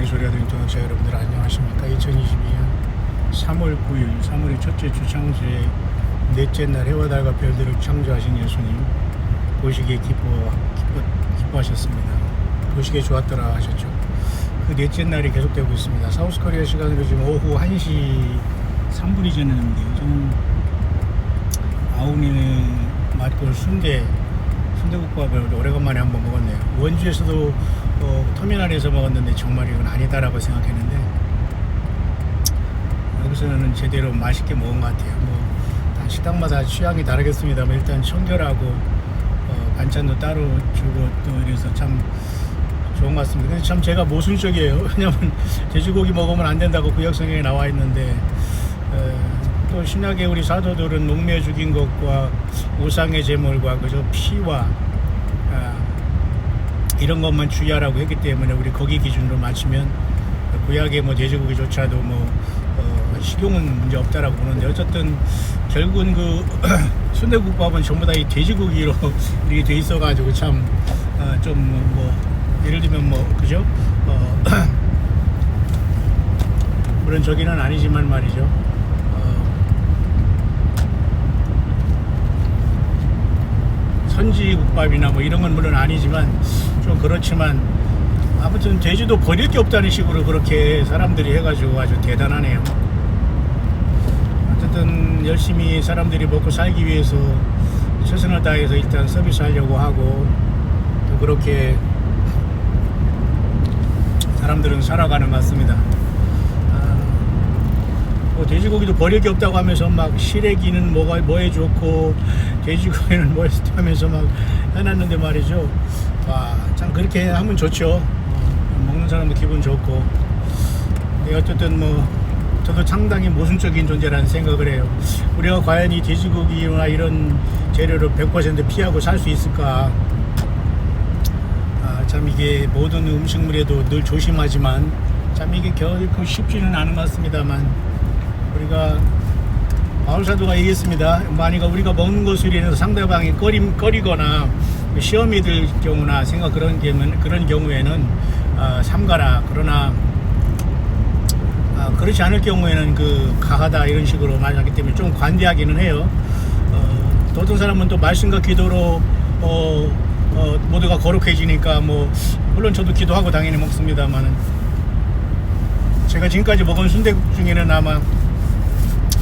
소리가 들린 동역자 여러분들 안녕하십니까. 2022년 3월 9일 3월의 첫째 주 창조의 넷째 날 해와 달과 별들을 창조하신 예수님 보시기에 기뻐하셨습니다. 보시기에 좋았더라 하셨죠. 그 넷째 날이 계속되고 있습니다. 사우스코리아 시간으로 지금 오후 1시 3분이 지났는데요. 저는 아우니의 맛골 순대국밥을 오래간만에 한번 먹었네요. 원주에서도 터미널에서 먹었는데 정말 이건 아니다라고 생각했는데 여기서는 제대로 맛있게 먹은 것 같아요. 식당마다 취향이 다르겠습니다만 일단 청결하고 반찬도 따로 주고 또 이래서 참 좋은 것 같습니다. 근데 참 제가 모순적이에요. 왜냐면 돼지고기 먹으면 안 된다고 구약성경에 나와 있는데 또 신약의 우리 사도들은 농매 죽인 것과 우상의 제물과 그저 피와 이런 것만 주의하라고 했기 때문에 우리 거기 기준으로 맞추면 구약의 돼지고기조차도 식용은 문제 없다라고 보는데 어쨌든 결국은 그 순대국밥은 전부 다 이 돼지고기로 이렇게 돼 있어가지고 참 좀 예를 들면 그죠? 물론 저기는 아니지만 말이죠. 선지국밥이나 이런 건 물론 아니지만 좀 그렇지만 아무튼 돼지도 버릴 게 없다는 식으로 그렇게 사람들이 해가지고 아주 대단하네요. 어쨌든 열심히 사람들이 먹고 살기 위해서 최선을 다해서 일단 서비스하려고 하고 또 그렇게 사람들은 살아가는 것 같습니다. 돼지고기도 버릴 게 없다고 하면서 시래기는 뭐에 좋고 돼지고기는 뭐에 좋다 하면서 해놨는데 말이죠. 참 그렇게 하면 좋죠. 먹는 사람도 기분 좋고. 어쨌든 저도 상당히 모순적인 존재라는 생각을 해요. 우리가 과연 이 돼지고기나 이런 재료를 100% 피하고 살 수 있을까? 참 이게 모든 음식물에도 늘 조심하지만 참 이게 결코 쉽지는 않은 것 같습니다만 우리가 바울사도가 얘기했습니다. 만약 우리가 먹는 것으로 인해서 상대방이 꺼리거나 시험이 들 경우나 그런 경우에는 삼가라. 그러나 그렇지 않을 경우에는 가하다 이런 식으로 말하기 때문에 좀 관대하기는 해요. 또 어떤 사람은 또 말씀과 기도로 모두가 거룩해지니까 물론 저도 기도하고 당연히 먹습니다만은 제가 지금까지 먹은 순대국 중에는 아마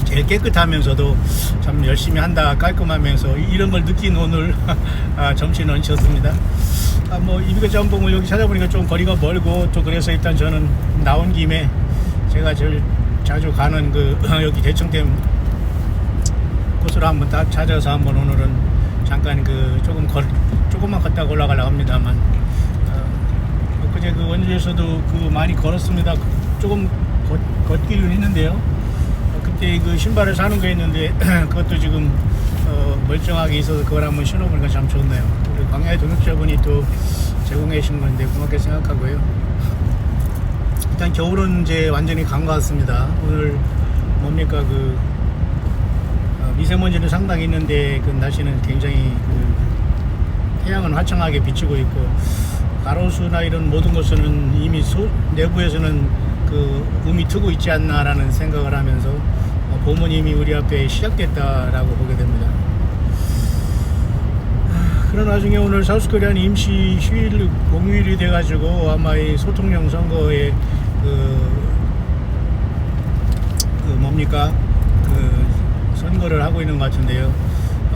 제일 깨끗하면서도 참 열심히 한다 깔끔하면서 이런 걸 느낀 오늘 점심 런치였습니다. 이비가 짬뽕을 여기 찾아보니까 좀 거리가 멀고 또 그래서 일단 저는 나온 김에 제가 제일 자주 가는 여기 대청댐 곳으로 한번 딱 찾아서 한번 오늘은 잠깐 조금만 걷다가 올라가려고 합니다만 그제 원주에서도 많이 걸었습니다. 조금 걷기는 했는데요. 그때 신발을 사는 거 있는데 그것도 지금 멀쩡하게 있어서 그걸 한번 신어보니까 참 좋네요. 우리 광야의 동역자분이 또 제공해 주신 건데 고맙게 생각하고요. 일단 겨울은 이제 완전히 간 것 같습니다. 오늘 뭡니까 미세먼지는 상당히 있는데 날씨는 굉장히 태양은 화창하게 비치고 있고 가로수나 이런 모든 것은 이미 내부에서는 음이 트고 있지 않나라는 생각을 하면서 봄은 이미 우리 앞에 시작됐다라고 보게 됩니다. 그런 와중에 오늘 사우스코리아는 임시 휴일 공휴일이 돼가지고 아마 이 소통령 선거에 선거를 하고 있는 것 같은데요.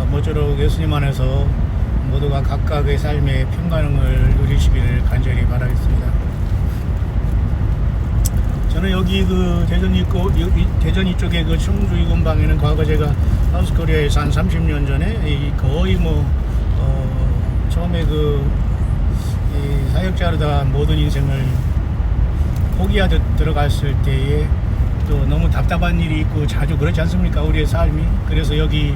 모쪼록 예수님 안에서 모두가 각각의 삶의 평강을 누리시기를 간절히 바라겠습니다. 저는 여기 대전 이쪽에 청주 이군방에는 과거 제가 사우스코리아에서 한 30년 전에 거의 처음에 이 사역자로다 모든 인생을 포기하듯 들어갔을 때에 또 너무 답답한 일이 있고 자주 그렇지 않습니까? 우리의 삶이. 그래서 여기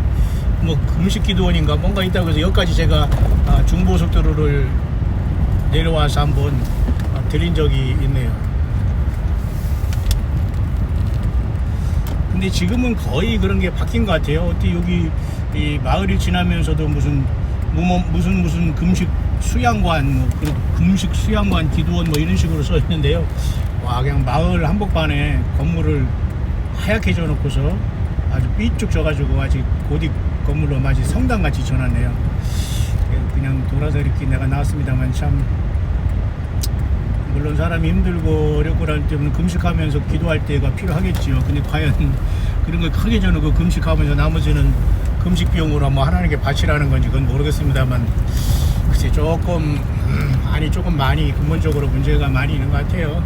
금식기도원인가 뭔가 있다고 해서 여기까지 제가 중부고속도로를 내려와서 한번 들린 적이 있네요. 근데 지금은 거의 그런 게 바뀐 것 같아요. 어떻게 여기 이 마을을 지나면서도 무슨 금식 수양관, 금식 수양관 기도원 이런 식으로 써 있는데요. 와, 그냥 마을 한복판에 건물을 하얗게 져놓고서 아주 삐쭉 져가지고 아직 고딕 건물로 마치 성당같이 져놨네요. 그냥 돌아서 이렇게 내가 나왔습니다만, 참 물론 사람이 힘들고 어렵고 할 때는 금식하면서 기도할 때가 필요하겠지요. 근데 과연 그런 걸 크게 져놓고 금식하면서 나머지는 금식 비용으로 뭐 하나님께 바치라는 건지 그건 모르겠습니다만, 글쎄 조금 조금 많이 근본적으로 문제가 많이 있는 것 같아요.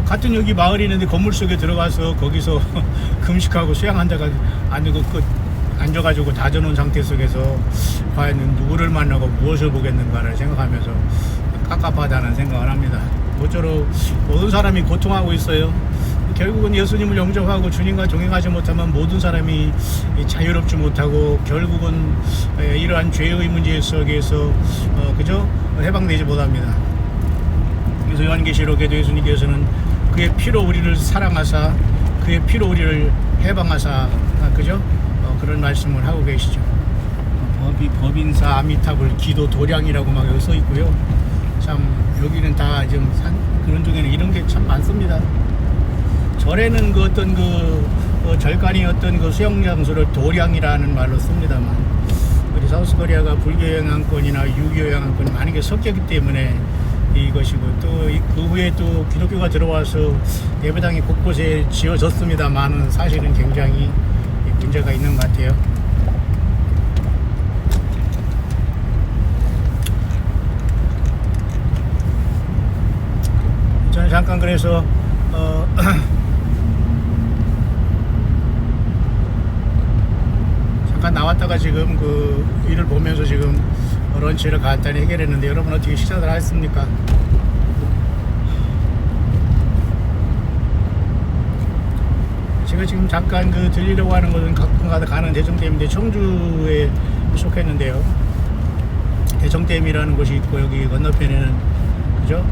같은 여기 마을이 있는데 건물 속에 들어가서 거기서 금식하고 수양한다가 앉아가지고 다져놓은 상태 속에서 과연 누구를 만나고 무엇을 보겠는가를 생각하면서 깝깝하다는 생각을 합니다. 모쪼록 모든 사람이 고통하고 있어요. 결국은 예수님을 영접하고 주님과 동행하지 못하면 모든 사람이 자유롭지 못하고 결국은 이러한 죄의 문제 속에서 그저 해방되지 못합니다. 그래서 요한계시록에도 예수님께서는 그의 피로 우리를 사랑하사 그의 피로 우리를 해방하사 그죠? 그런 말씀을 하고 계시죠. 법인사 아미타불 기도 도량이라고 막 여기 써 있고요. 참 여기는 다 지금 그런 중에는 이런 게 참 많습니다. 절에는 그 어떤 절간이 어떤 그 수영 장소를 도량이라는 말로 씁니다만, 우리 사우스코리아가 불교 영향권이나 유교 영향권이 많은 게 섞였기 때문에 이것이고, 또 그 후에 또 기독교가 들어와서 예배당이 곳곳에 지어졌습니다만은 사실은 굉장히 문제가 있는 것 같아요. 저는 잠깐 그래서 잠깐 나왔다가 지금 그 일을 보면서 지금 런치를 간단히 해결했는데, 여러분 어떻게 식사들 하셨습니까? 제가 지금 잠깐 들리려고 하는 것은 가끔가다 가는 대정댐인데, 청주에 속했는데요. 대정댐이라는 곳이 있고, 여기 건너편에는 그죠?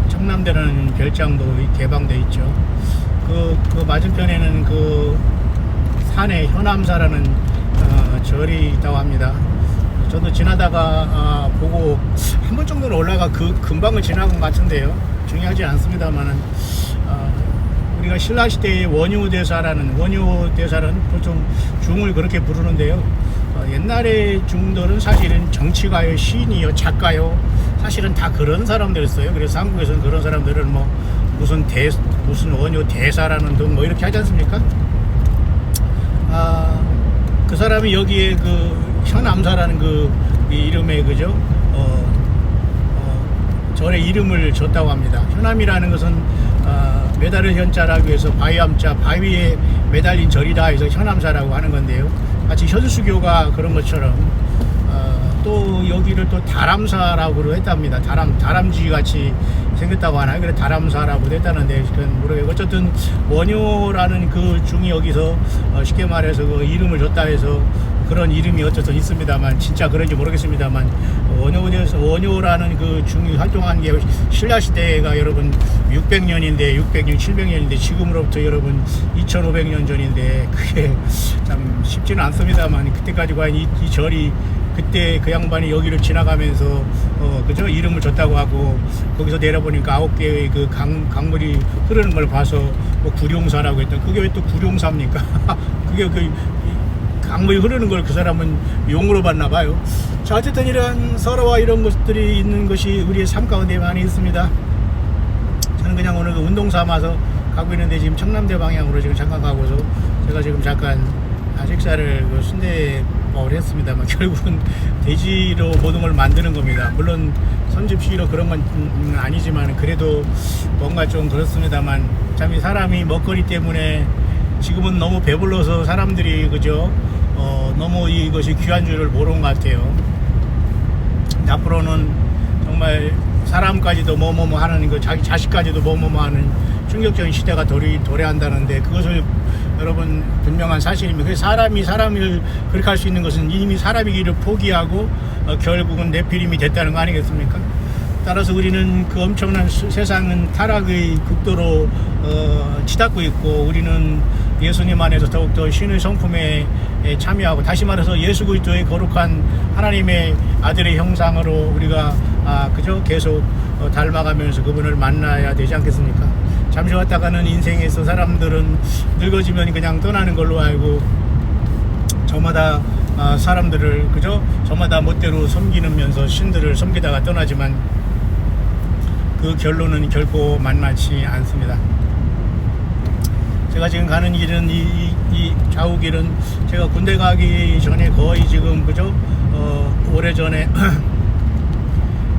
청남대라는 별장도 개방돼 있죠. 그 맞은편에는 그 산에 현암사라는 절이 있다고 합니다. 저도 지나다가 보고 한 번 정도는 올라가 그 근방을 지나간 것 같은데요. 중요하지 않습니다만은 우리가 신라시대의 원효대사라는 보통 중을 그렇게 부르는데요. 옛날에 중들은 사실은 정치가요, 시인이요, 작가요, 사실은 다 그런 사람들이었어요. 그래서 한국에서는 그런 사람들은 뭐 무슨 원효 대사라는 등 뭐 이렇게 하지 않습니까? 그 사람이 여기에 그 현암사라는 그 이름에 그죠? 절의 이름을 줬다고 합니다. 현암이라는 것은 메달을 현자라고 해서 바위암자, 바위에 매달린 절이다 해서 현암사라고 하는 건데요. 마치 현수교가 그런 것처럼 또 여기를 또 다람사라고 했답니다. 다람쥐 같이 생겼다고 하나요? 그래 다람사라고 했다는데 그건 모르겠고, 어쨌든 원효라는 그 중이 여기서 쉽게 말해서 그 이름을 줬다 해서 그런 이름이 어쨌든 있습니다만, 진짜 그런지 모르겠습니다만, 원효라는 그 중이 활동한 게 신라시대가 여러분 600년인데 700년인데 지금으로부터 여러분 2500년 전인데 그게 참 쉽지는 않습니다만, 그때까지 과연 이 절이 그때 그 양반이 여기를 지나가면서 그저 이름을 줬다고 하고, 거기서 내려보니까 9개의 그 강물이 흐르는 걸 봐서 뭐 구룡사라고 했다. 그게 왜 또 구룡사입니까? 그게 그 강물이 흐르는 걸 그 사람은 용으로 봤나 봐요. 자, 어쨌든 이런 서로와 이런 것들이 있는 것이 우리의 삶 가운데 많이 있습니다. 저는 그냥 오늘 그 운동 삼아서 가고 있는데, 지금 청남대 방향으로 지금 잠깐 가고서 제가 지금 잠깐 식사를 그 순대밥을 했습니다만, 결국은 돼지로 모든 걸 만드는 겁니다. 물론 선집시로 그런 건 아니지만 그래도 뭔가 좀 그렇습니다만, 참 이 사람이 먹거리 때문에 지금은 너무 배불러서 사람들이 그죠? 너무 이것이 귀한 줄을 모르는 것 같아요. 앞으로는 정말 사람까지도 뭐뭐뭐 하는 거, 자기 자식까지도 뭐뭐뭐 하는 충격적인 시대가 도래한다는데, 그것을 여러분 분명한 사실입니다. 그래서 사람이 사람을 그렇게 할 수 있는 것은 이미 사람이기를 포기하고 결국은 네피림이 됐다는 거 아니겠습니까? 따라서 우리는 그 엄청난 세상은 타락의 극도로 치닫고 있고, 우리는 예수님 안에서 더욱더 신의 성품에 참여하고, 다시 말해서 예수 그리스도의 거룩한 하나님의 아들의 형상으로 우리가 그저 계속 닮아가면서 그분을 만나야 되지 않겠습니까? 잠시 왔다가는 인생에서 사람들은 늙어지면 그냥 떠나는 걸로 알고 저마다 사람들을 그저 저마다 멋대로 섬기면서 신들을 섬기다가 떠나지만 그 결론은 결코 만만치 않습니다. 제가 지금 가는 길은 이 좌우길은 제가 군대 가기 전에 거의 지금 그저 오래전에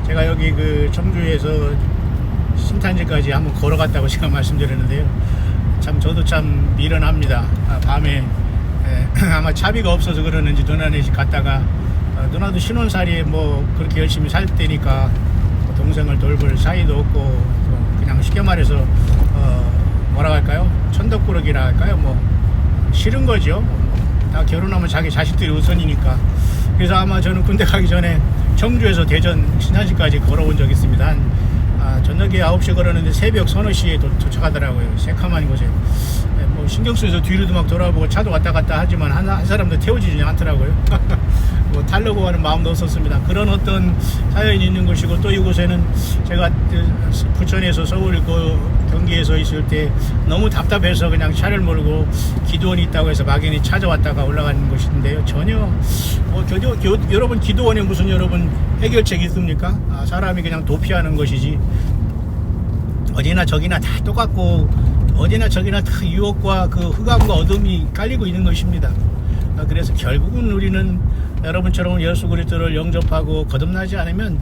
제가 여기 그 청주에서 신탄지까지 한번 걸어갔다고 제가 말씀드렸는데요. 참 저도 참 미련합니다. 밤에 아마 차비가 없어서 그러는지 누나네 집 갔다가 누나도 신혼살이에 뭐 그렇게 열심히 살 때니까 동생을 돌볼 사이도 없고 그냥 쉽게 말해서 뭐라고 할까요? 천덕꾸러기라 할까요? 뭐 싫은 거죠. 다 결혼하면 자기 자식들이 우선이니까. 그래서 아마 저는 군대 가기 전에 청주에서 대전 신탄시까지 걸어온 적이 있습니다. 한 저녁에 9시에 걸었는데 새벽 서너 시에 도착하더라고요. 새카만 곳에. 뭐 신경 쓰여서 뒤로도 막 돌아보고 차도 왔다 갔다 하지만 한 사람도 태워지지 않더라고요. 뭐 타려고 하는 마음도 없었습니다. 그런 어떤 사연이 있는 곳이고, 또 이곳에는 제가 부천에서 서울 경기에서 있을 때 너무 답답해서 그냥 차를 몰고 기도원이 있다고 해서 막연히 찾아왔다가 올라가는 곳인데요. 전혀 여러분 기도원에 무슨 여러분 해결책이 있습니까? 사람이 그냥 도피하는 것이지 어디나 저기나 다 똑같고 어디나 저기나 다 유혹과 그 흑암과 어둠이 깔리고 있는 것입니다. 그래서 결국은 우리는 여러분처럼 예수 그리스도를 영접하고 거듭나지 않으면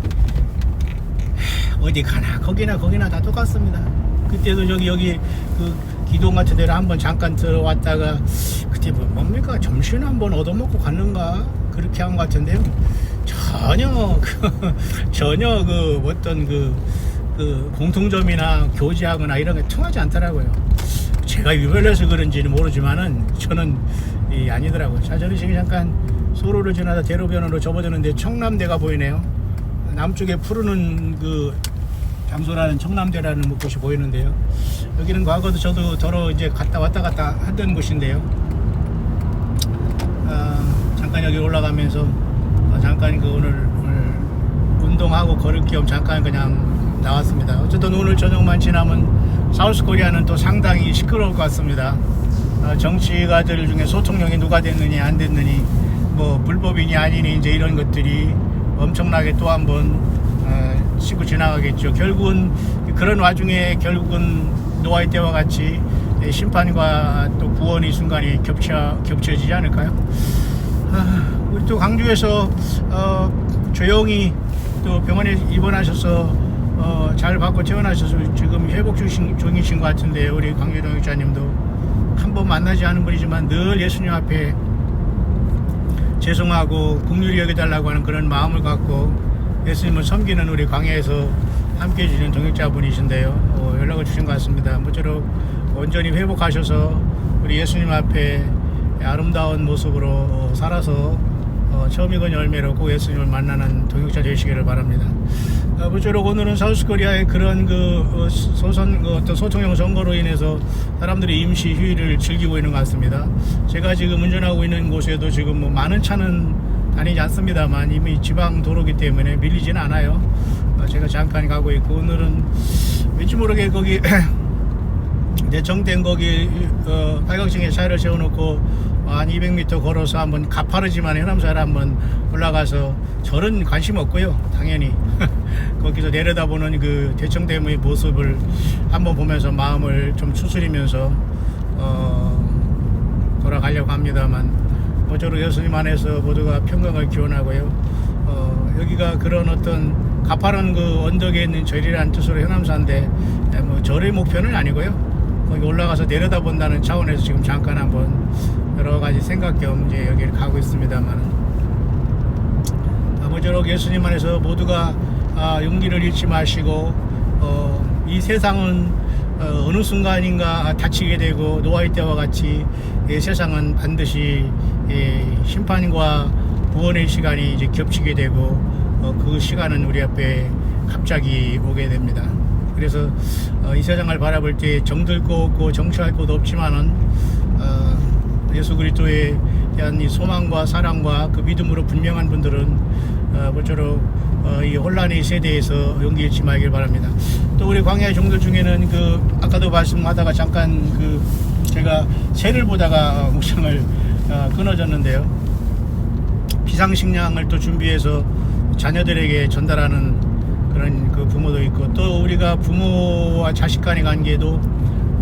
어디 가나 거기나 다 똑같습니다. 그때도 여기 그 기도원 같은 데를 한번 잠깐 들어왔다가 그때 뭡니까 점심 한번 얻어먹고 갔는가 그렇게 한 것 같은데요. 전혀 그 어떤 그 공통점이나 교제하거나 이런 게 통하지 않더라고요. 제가 유별해서 그런지는 모르지만은 저는 아니더라고요. 자, 저는 지금 잠깐 소로를 지나다 대로변으로 접어드는데 청남대가 보이네요. 남쪽에 푸르는 그 장소라는 청남대라는 곳이 보이는데요. 여기는 과거도 저도 더러 이제 왔다 갔다 하던 곳인데요. 잠깐 여기 올라가면서 잠깐 그 오늘 운동하고 걸을 겸 잠깐 그냥 나왔습니다. 어쨌든 오늘 저녁만 지나면 사우스코리아는 또 상당히 시끄러울 것 같습니다. 정치가들 중에 소통령이 누가 됐느니 안 됐느니 뭐 불법이니 아니니 이제 이런 것들이 엄청나게 또 한번 치고 지나가겠죠. 결국은 그런 와중에 결국은 노아의 때와 같이 심판과 또 구원의 순간이 겹쳐지지 않을까요? 우리 또 강주에서 조용히 또 병원에 입원하셔서 잘 받고 퇴원하셔서 지금 회복 중이신 것 같은데, 우리 강유동 목사님도 한 번 만나지 않은 분이지만 늘 예수님 앞에 죄송하고 긍휼히 여겨달라고 하는 그런 마음을 갖고 예수님을 섬기는 우리 광야에서 함께 해주시는 동역자분이신데요. 연락을 주신 것 같습니다. 모쪼록 온전히 회복하셔서 우리 예수님 앞에 아름다운 모습으로 살아서 처음이건 열매로 꼭 예수님을 만나는 동역자 되시기를 바랍니다. 모쪼록 오늘은 사우스코리아의 그런 어떤 소통형 선거로 인해서 사람들이 임시 휴일을 즐기고 있는 것 같습니다. 제가 지금 운전하고 있는 곳에도 지금 뭐 많은 차는 다니지 않습니다만 이미 지방 도로기 때문에 밀리지는 않아요. 제가 잠깐 가고 있고, 오늘은 왠지 모르게 거기 내정된 거기 팔각정에 차를 세워놓고 한 200m 걸어서 한번 가파르지만 해남사를 한번 올라가서, 저는 관심 없고요 당연히 거기서 내려다보는 그 대청댐의 모습을 한번 보면서 마음을 좀 추스리면서 돌아가려고 합니다만, 모쪼록 예수님 안에서 모두가 평강을 기원하고요. 여기가 그런 어떤 가파른 그 언덕에 있는 절이라는 뜻으로 해남사인데 뭐 절의 목표는 아니고요, 거기 올라가서 내려다본다는 차원에서 지금 잠깐 한번 여러가지 생각 겸 이제 여기를 가고 있습니다만, 모쪼록 예수님 안에서 모두가 용기를 잃지 마시고 이 세상은 어느 순간인가 다치게 되고 노아의 때와 같이 이 세상은 반드시 심판과 구원의 시간이 이제 겹치게 되고 그 시간은 우리 앞에 갑자기 오게 됩니다. 그래서 이 세상을 바라볼 때 정들 거 없고 정치할 것도 없지만은 예수 그리스도에 대한 이 소망과 사랑과 그 믿음으로 분명한 분들은 모쪼록 이 혼란의 세대에서 용기 잃지 말길 바랍니다. 또 우리 광야 종들 중에는 아까도 말씀하다가 잠깐 제가 새를 보다가 목장을 끊어졌는데요. 비상식량을 또 준비해서 자녀들에게 전달하는 그런 부모도 있고, 또 우리가 부모와 자식 간의 관계도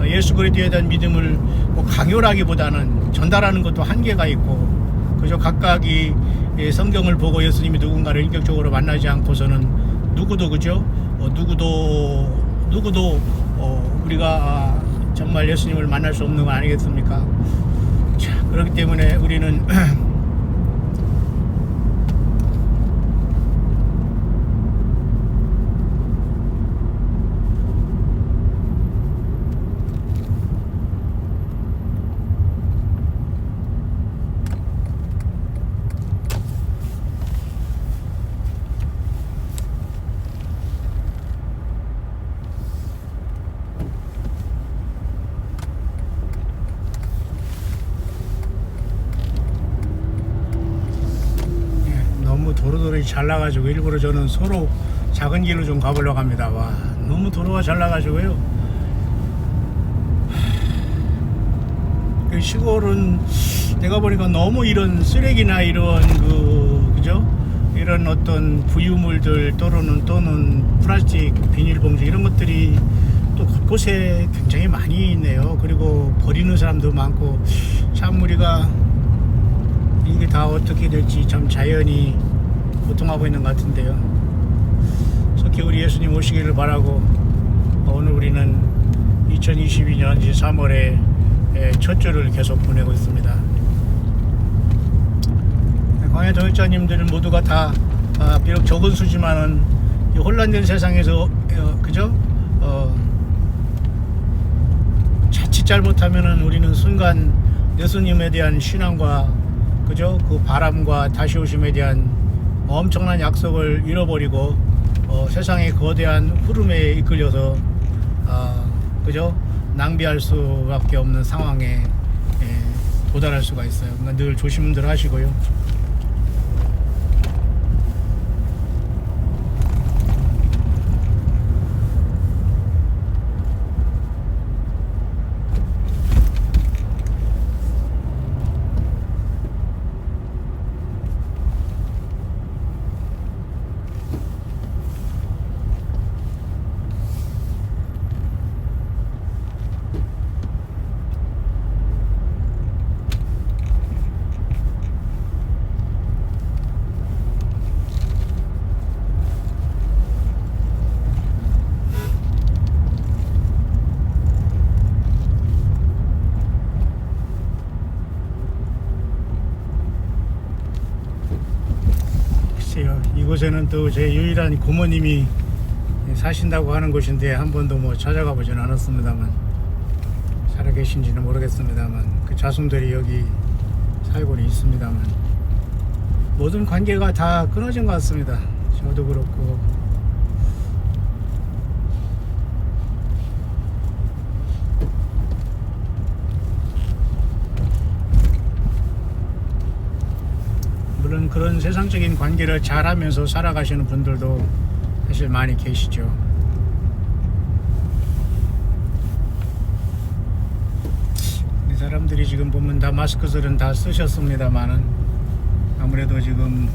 예수 그리스도에 대한 믿음을 뭐 강요라기보다는 전달하는 것도 한계가 있고, 그저 각각이 성경을 보고 예수님이 누군가를 인격적으로 만나지 않고서는 누구도 우리가 정말 예수님을 만날 수 없는 거 아니겠습니까? 자, 그렇기 때문에 우리는 너무 도로들이 잘 나가지고 일부러 저는 서로 작은 길로 좀 가보려고 합니다. 와, 너무 도로가 잘 나가지고요. 시골은 내가 보니까 너무 이런 쓰레기나 이런 이런 어떤 부유물들 또는 플라스틱 비닐봉지 이런 것들이 또 곳곳에 굉장히 많이 있네요. 그리고 버리는 사람도 많고, 참 우리가 이게 다 어떻게 될지 참 자연이 고통하고 있는 것 같은데요. 속히 우리 예수님 오시기를 바라고, 오늘 우리는 2022년 3월에 첫 주를 계속 보내고 있습니다. 광야 동역자님들은 모두가 다 비록 적은 수지만은 이 혼란된 세상에서 자칫 잘못하면은 우리는 순간 예수님에 대한 신앙과 그 바람과 다시 오심에 대한 엄청난 약속을 잃어버리고 세상의 거대한 흐름에 이끌려서 낭비할 수밖에 없는 상황에 도달할 수가 있어요. 그러니까 늘 조심들 하시고요. 이곳에는 또 제 유일한 고모님이 사신다고 하는 곳인데 한 번도 뭐 찾아가 보진 않았습니다만, 살아계신지는 모르겠습니다만 그 자손들이 여기 살고는 있습니다만 모든 관계가 다 끊어진 것 같습니다. 저도 그렇고. 물론 그런 세상적인 관계를 잘 하면서 살아가시는 분들도 사실 많이 계시죠. 이 사람들이 지금 보면 다 마스크들은 다 쓰셨습니다만은 아무래도 지금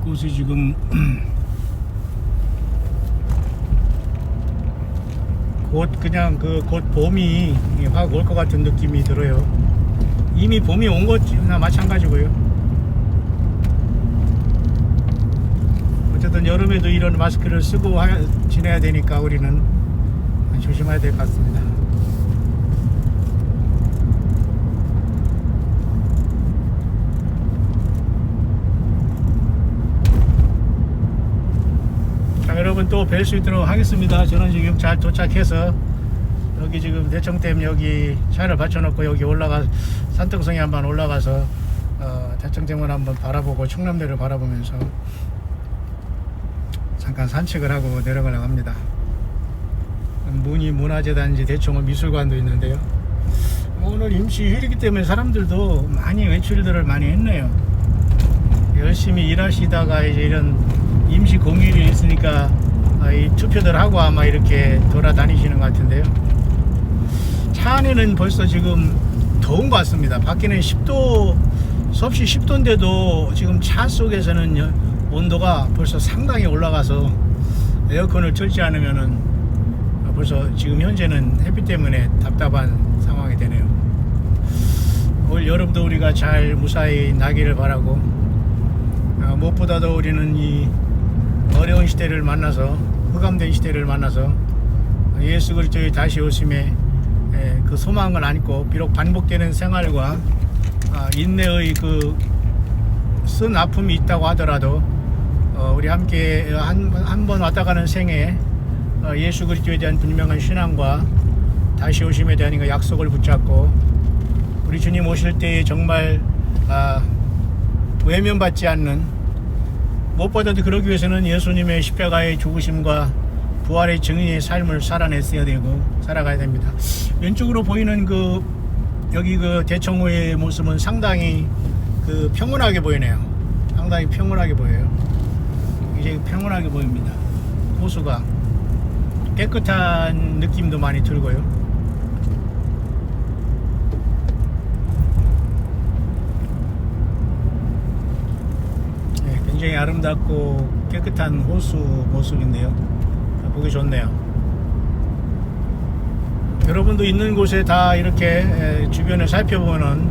곳곳이 지금 곧 봄이 확 올 것 같은 느낌이 들어요. 이미 봄이 온 것이나 마찬가지고요. 어쨌든 여름에도 이런 마스크를 쓰고 지내야 되니까 우리는 조심해야 될 것 같습니다. 또 뵐 수 있도록 하겠습니다. 저는 지금 잘 도착해서 여기 지금 대청댐 여기 차를 받쳐놓고 여기 올라가 산등성에 한번 올라가서 대청댐을 한번 바라보고 청남대를 바라보면서 잠깐 산책을 하고 내려가려고 합니다. 문희 문화재단지 대청호 미술관도 있는데요. 오늘 임시 휴일이기 때문에 사람들도 많이 외출들을 많이 했네요. 열심히 일하시다가 이제 이런 임시 공휴일이 있으니까 이 투표들 하고 아마 이렇게 돌아다니시는 것 같은데요. 차 안에는 벌써 지금 더운 것 같습니다. 밖에는 10도, 섭씨 10도인데도 지금 차 속에서는 온도가 벌써 상당히 올라가서 에어컨을 틀지 않으면은 벌써 지금 현재는 햇빛 때문에 답답한 상황이 되네요. 올 여름도 우리가 잘 무사히 나기를 바라고, 무엇보다도 우리는 이 어려운 시대를 만나서, 흑암된 시대를 만나서 예수 그리스도의 다시 오심에 그 소망을 안고 비록 반복되는 생활과 인내의 그 쓴 아픔이 있다고 하더라도 우리 함께 한 번 왔다 가는 생에 예수 그리스도에 대한 분명한 신앙과 다시 오심에 대한 그 약속을 붙잡고 우리 주님 오실 때에 정말 외면받지 않는, 무엇보다도 그러기 위해서는 예수님의 십자가의 죽으심과 부활의 증인의 삶을 살아냈어야 되고 살아가야 됩니다. 왼쪽으로 보이는 여기 대청호의 모습은 상당히 평온하게 보이네요. 상당히 평온하게 보여요. 이제 평온하게 보입니다. 호수가 깨끗한 느낌도 많이 들고요. 굉장히 아름답고 깨끗한 호수 모습인데요. 보기 좋네요. 여러분도 있는 곳에 다 이렇게 주변을 살펴보면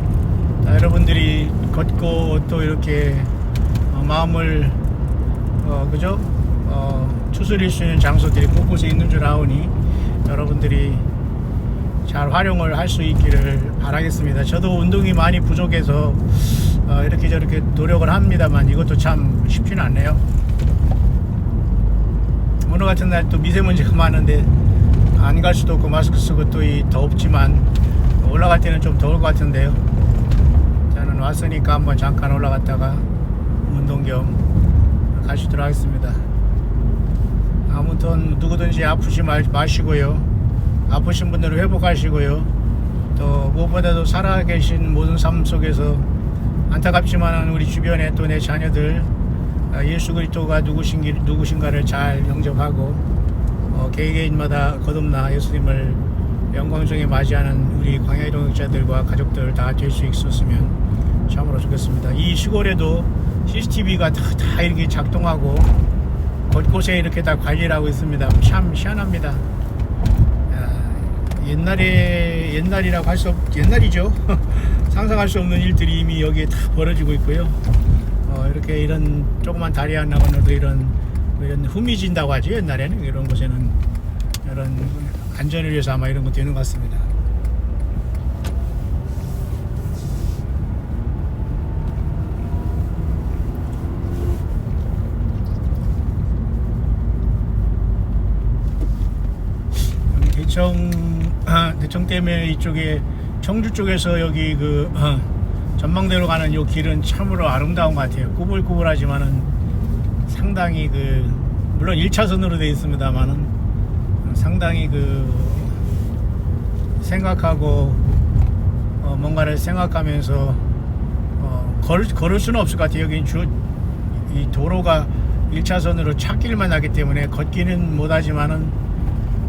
여러분들이 걷고 또 이렇게 마음을 그죠? 추스릴 수 있는 장소들이 곳곳에 있는 줄 아오니 여러분들이 잘 활용을 할 수 있기를 바라겠습니다. 저도 운동이 많이 부족해서 이렇게 저렇게 노력을 합니다만 이것도 참 쉽지는 않네요. 오늘 같은 날 또 미세먼지가 많은데 안 갈 수도 없고 마스크 쓰고 또 덥지만 올라갈 때는 좀 더울 것 같은데요. 저는 왔으니까 한번 잠깐 올라갔다가 운동 겸 가시도록 하겠습니다. 아무튼 누구든지 아프지 마시고요. 아프신 분들은 회복하시고요. 또 무엇보다도 살아계신 모든 삶 속에서 안타깝지만 우리 주변에 또 내 자녀들 예수 그리스도가 누구신가를 잘 영접하고 개개인마다 거듭나 예수님을 영광중에 맞이하는 우리 광야의 동역자들과 가족들 다 될 수 있었으면 참으로 좋겠습니다. 이 시골에도 CCTV가 다 이렇게 작동하고 곳곳에 이렇게 다 관리를 하고 있습니다. 참 희한합니다. 옛날이라고 할 수 옛날이죠. 상상할 수 없는 일들이 이미 여기에 다 벌어지고 있고요. 이렇게 이런 조그만 다리 하나 건너도 이런 후미진다고 하죠. 옛날에는 이런 곳에는 이런 안전을 위해서 아마 이런 것도 있는 것 같습니다. 대청댐에 이쪽에 청주 쪽에서 여기 전망대로 가는 이 길은 참으로 아름다운 것 같아요. 꾸불꾸불하지만은 상당히 물론 1차선으로 되어 있습니다만은 상당히 생각하고 뭔가를 생각하면서 걸을 수는 없을 것 같아요. 여기 이 도로가 1차선으로 찻길만 하기 때문에 걷기는 못하지만은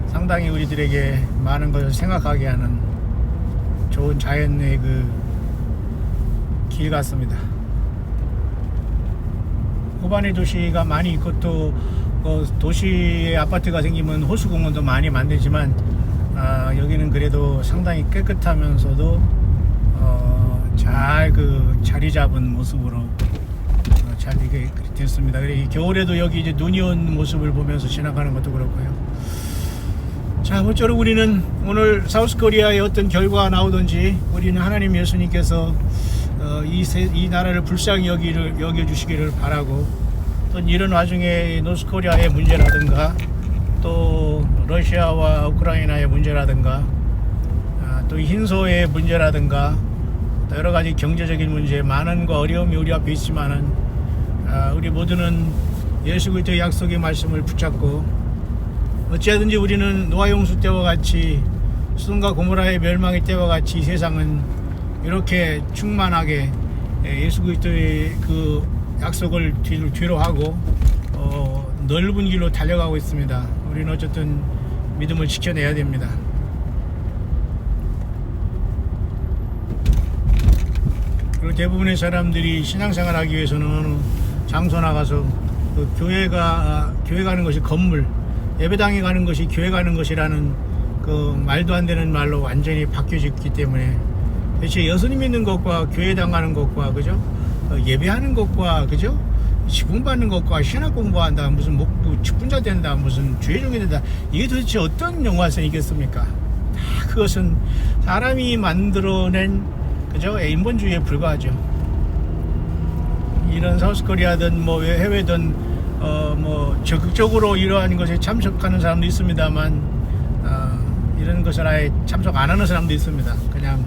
상당히 우리들에게 많은 것을 생각하게 하는 좋은 자연의 길 같습니다. 호반의 도시가 많이 있고 또 도시에 아파트가 생기면 호수공원도 많이 만들지만 여기는 그래도 상당히 깨끗하면서도 잘 자리 잡은 모습으로 잘 되게 됐습니다. 그리고 겨울에도 여기 이제 눈이 온 모습을 보면서 지나가는 것도 그렇고요. 자, 모쪼록 우리는 오늘 사우스코리아의 어떤 결과가 나오든지 우리는 하나님 예수님께서 이 나라를 불쌍히 여겨주시기를 바라고 또 이런 와중에 노스코리아의 문제라든가 또 러시아와 우크라이나의 문제라든가 또 흰소의 문제라든가 또 여러 가지 경제적인 문제 많은과 어려움이 우리 앞에 있지만은 우리 모두는 예수 그리스도의 약속의 말씀을 붙잡고 어찌하든지 우리는 노아 홍수 때와 같이 소돔과 고모라의 멸망의 때와 같이 이 세상은 이렇게 충만하게 예수 그리스도의 그 약속을 뒤로 하고 넓은 길로 달려가고 있습니다. 우리는 어쨌든 믿음을 지켜내야 됩니다. 그리고 대부분의 사람들이 신앙생활 하기 위해서는 어느 장소 나가서 그 교회 가는 것이 건물, 예배당에 가는 것이 교회 가는 것이라는 그 말도 안 되는 말로 완전히 바뀌어졌기 때문에 대체 예수님 믿는 것과 교회당 가는 것과 그죠? 예배하는 것과 그죠? 시공 받는 것과 신학 공부한다, 무슨 목부 직분자 된다, 무슨 주의종이 된다, 이게 도대체 어떤 연관성이겠습니까? 다 그것은 사람이 만들어낸 그죠? 인본주의에 불과하죠. 이런 사우스코리아든 뭐 해외든 뭐 적극적으로 이러한 것에 참석하는 사람도 있습니다만 이런 것을 아예 참석 안 하는 사람도 있습니다. 그냥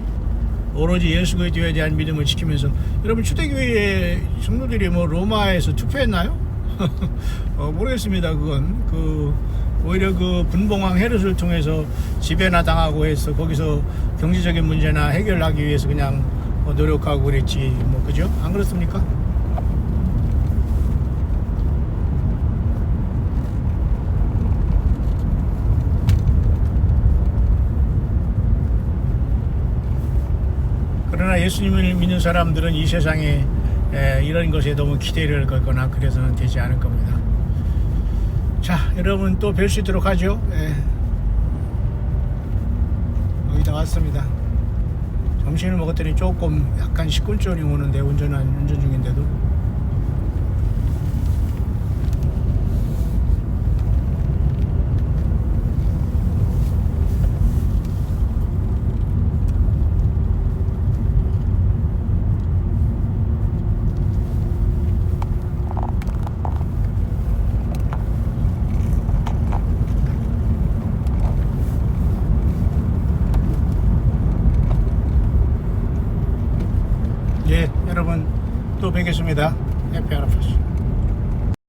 오로지 예수 그리스도에 대한 믿음을 지키면서. 여러분 초대교회 성도들이 뭐 로마에서 투표했나요? 모르겠습니다. 그건 오히려 그 분봉왕 헤롯을 통해서 지배나 당하고 해서 거기서 경제적인 문제나 해결하기 위해서 그냥 노력하고 그랬지 뭐 그죠? 안 그렇습니까? 그러나 예수님을 믿는 사람들은 이 세상에 이런 것에 너무 기대를 걸거나 그래서는 되지 않을 겁니다. 자, 여러분 또 뵐 수 있도록 하죠. 여기다 왔습니다. 점심을 먹었더니 조금 약간 식곤증이 오는데 운전 중인데도. 예, 여러분 또 뵙겠습니다. 해피 하루파스.